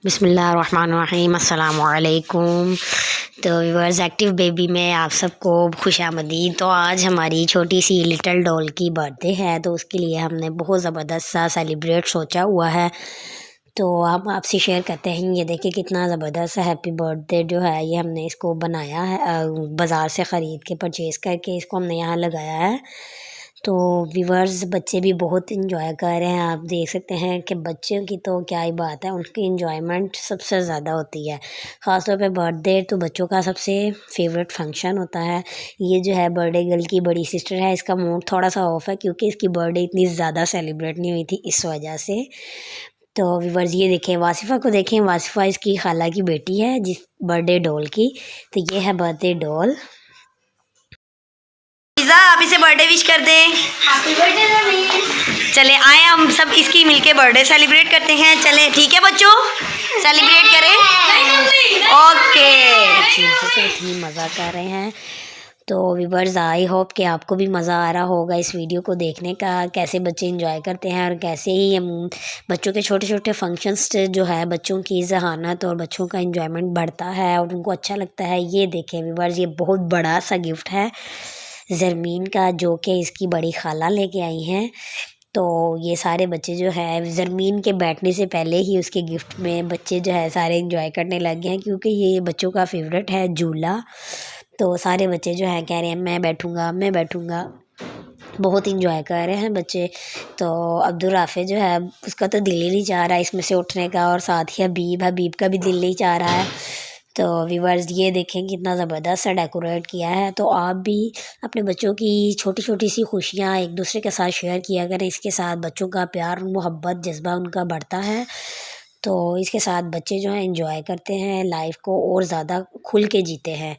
बिस्मिल्लाहिर्रहमानिर्रहीम अस्सलाम वालेकुम। तो व्यूअर्स, एक्टिव बेबी में आप सबको खुशामदीद। तो आज हमारी छोटी सी लिटिल डॉल की बर्थडे है, तो उसके लिए हमने बहुत ज़बरदस्त सा सेलिब्रेट सोचा हुआ है। तो हम आपसे शेयर करते हैं। ये देखिए कितना ज़बरदस्त सा हैप्पी बर्थडे जो है, ये हमने इसको बनाया है बाज़ार से ख़रीद के परचेज़ करके इसको हमने यहाँ लगाया है। तो व्यूअर्स, बच्चे भी बहुत इंजॉय कर रहे हैं। आप देख सकते हैं कि बच्चों की तो क्या ही बात है, उनकी इंजॉयमेंट सबसे ज़्यादा होती है। ख़ास तौर पे बर्थडे तो बच्चों का सबसे फेवरेट फंक्शन होता है। ये जो है बर्थडे गर्ल की बड़ी सिस्टर है, इसका मूड थोड़ा सा ऑफ है क्योंकि इसकी बर्थडे इतनी ज़्यादा सेलिब्रेट नहीं हुई थी, इस वजह से। तो व्यूअर्स, ये देखें वासिफ़ा को देखें, वासिफ़ा इसकी खाला की बेटी है जिस बर्थडे डॉल की। तो ये है बर्थडे डॉल। आप इसे बर्थडे विश कर दें। Happy birthday. चले आए हम सब इसकी मिलके बर्थडे सेलिब्रेट करते हैं। चले ठीक है बच्चों, सेलिब्रेट करें। ओके, बहुत ही मज़ा कर रहे हैं। तो व्यूअर्स, आई होप कि आपको भी मज़ा आ रहा होगा इस वीडियो को देखने का, कैसे बच्चे एंजॉय करते हैं और कैसे ही बच्चों के छोटे छोटे फंक्शंस से जो है बच्चों की ज़हानत और बच्चों का एंजॉयमेंट बढ़ता है और उनको अच्छा लगता है। ये देखें व्यूअर्स, ये बहुत बड़ा सा गिफ्ट है ज़रमीन का, जो कि इसकी बड़ी खाला लेके आई हैं। तो ये सारे बच्चे जो है ज़रमीन के बैठने से पहले ही उसके गिफ्ट में बच्चे जो है सारे एंजॉय करने लग गए हैं, क्योंकि ये बच्चों का फेवरेट है झूला। तो सारे बच्चे जो हैं कह रहे हैं मैं बैठूँगा मैं बैठूँगा, बहुत इंजॉय कर रहे हैं बच्चे। तो अब्दुल राफ़े जो है उसका तो दिल ही नहीं चाह रहा है इसमें से उठने का, और साथ ही हबीब का भी दिल नहीं चाह रहा है। तो व्यूअर्स, ये देखें कितना ज़बरदस्त सा डेकोरेट किया है। तो आप भी अपने बच्चों की छोटी छोटी सी खुशियाँ एक दूसरे के साथ शेयर किया करें। इसके साथ बच्चों का प्यार मोहब्बत जज्बा उनका बढ़ता है। तो इसके साथ बच्चे जो हैं एंजॉय करते हैं लाइफ को और ज़्यादा खुल के जीते हैं।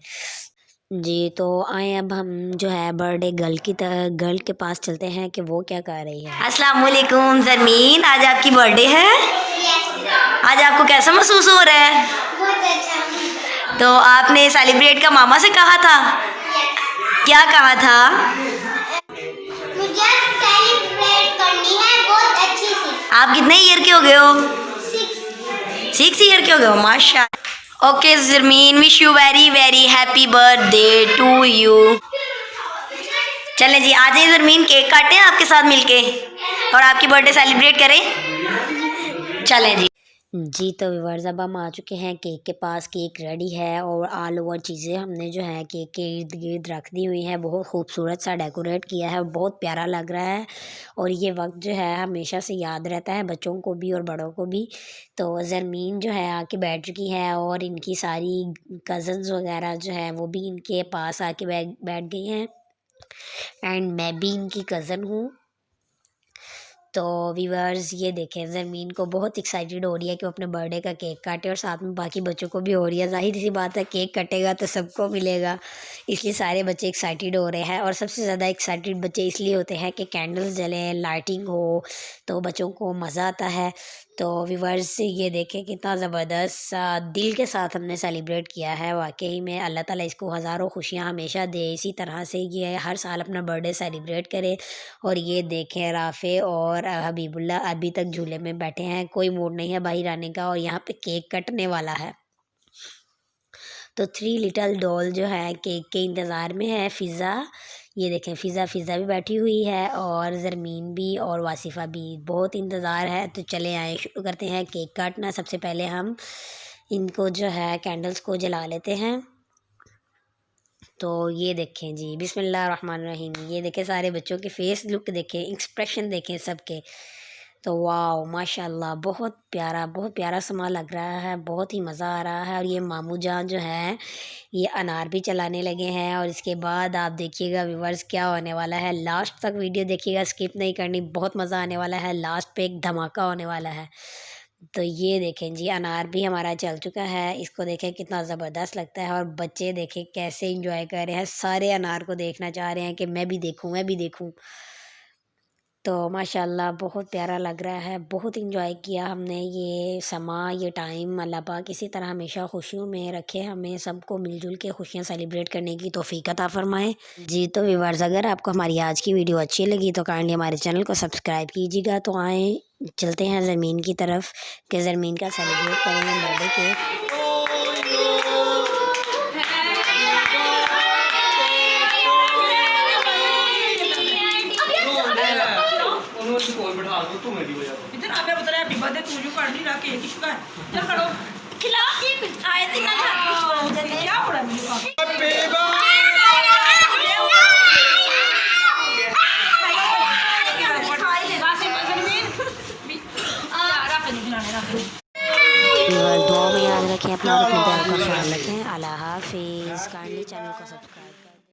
जी, तो आए अब हम जो है बर्थडे गर्ल के पास चलते हैं कि वो क्या कर रही है। अस्सलाम वालेकुम ज़रमीन, आज आपकी बर्थडे है। आज आपको कैसा महसूस हो रहा है? बहुत अच्छा। तो आपने सेलिब्रेट का मामा से कहा था? क्या कहा था? मुझे सेलिब्रेट करनी है बहुत अच्छी सी। आप कितने ईयर के हो गए हो? 6। 6 ईयर के हो गए हो, माशा। Okay Zarmeen, wish you very very happy birthday to you. चले जी, आ जाइए ज़रमीन, केक काटें आपके साथ मिलके और आपकी बर्थडे सेलिब्रेट करें। चलें जी। जी, तो व्यूअर्स, अब हम आ चुके हैं केक के पास। केक रेडी है और ऑल ओवर चीज़ें हमने जो है केक के इर्द गिर्द रख दी हुई है। बहुत खूबसूरत सा डेकोरेट किया है, बहुत प्यारा लग रहा है। और ये वक्त जो है हमेशा से याद रहता है बच्चों को भी और बड़ों को भी। तो ज़रमीन जो है आके बैठ चुकी है और इनकी सारी कज़न्स वगैरह जो है वो भी इनके पास आके बैठ गई हैं। एंड मैं भी इनकी कज़न हूँ। तो व्यूअर्स, ये देखें ज़रमीन को बहुत एक्साइटेड हो रही है कि वो अपने बर्थडे का केक काटे, और साथ में बाकी बच्चों को भी हो रही है। ज़ाहिर सी बात है, केक कटेगा तो सबको मिलेगा, इसलिए सारे बच्चे एक्साइटेड हो रहे हैं। और सबसे ज़्यादा एक्साइटेड बच्चे इसलिए होते हैं कि कैंडल्स जलें, लाइटिंग हो, तो बच्चों को मज़ा आता है। तो व्यूअर्स, ये देखें कितना ज़बरदस्त सा दिल के साथ हमने सेलिब्रेट किया है। वाकई में अल्लाह ताला इसको हज़ारों खुशियाँ हमेशा दे, इसी तरह से ये हर साल अपना बर्थडे सेलिब्रेट करे। और ये देखें राफ़े और हबीबुल्ला अभी तक झूले में बैठे हैं, कोई मूड नहीं है बाहर आने का, और यहाँ पे केक कटने वाला है। तो 3 लिटिल डॉल जो है केक के इंतज़ार में है। फ़िज़ा, ये देखें फ़िज़ा भी बैठी हुई है, और ज़रमीन भी और वासिफ़ा भी, बहुत इंतज़ार है। तो चले आए शुरू करते हैं केक काटना। सबसे पहले हम इनको जो है कैंडल्स को जला लेते हैं। तो ये देखें जी, बिस्मिल्लाहिर्रहमानिर्रहीम। ये देखें सारे बच्चों के फेस लुक देखें, एक्सप्रेशन देखें सबके। तो वाह माशाल्लाह, बहुत प्यारा समा लग रहा है, बहुत ही मज़ा आ रहा है। और ये मामू जान जो हैं ये अनार भी चलाने लगे हैं। और इसके बाद आप देखिएगा व्यूअर्स क्या होने वाला है, लास्ट तक वीडियो देखिएगा, स्किप नहीं करनी, बहुत मज़ा आने वाला है। लास्ट पे एक धमाका होने वाला है। तो ये देखें जी, अनार भी हमारा चल चुका है, इसको देखें कितना ज़बरदस्त लगता है। और बच्चे देखें कैसे एंजॉय कर रहे हैं, सारे अनार को देखना चाह रहे हैं कि मैं भी देखूं मैं भी देखूं। तो माशाल्लाह बहुत प्यारा लग रहा है, बहुत इंजॉय किया हमने ये समा, ये टाइम। अल्लाह पाक इसी तरह हमेशा खुशियों में रखे, हमें सबको मिलजुल के खुशियाँ सेलिब्रेट करने की तौफीक अता फरमाए। जी तो व्यूअर्स, अगर आपको हमारी आज की वीडियो अच्छी लगी तो काइंडली हमारे चैनल को सब्सक्राइब कीजिएगा। तो आए चलते हैं ज़रमीन की तरफ कि ज़रमीन का सेलिब्रेट करेंगे बर्थडे केक। इधर आगे बता हैप्पी बर्थडे टू यू कर ली ना केक की शुगर चल करो खिला केक आए दिन ना क्या हो रहा है मेरे पास दुआ में याद रखें अपना और अपने प्यार का ख्याल रखें। अल्लाह हाफिज़। काइंडली चैनल को सब्सक्राइब करें।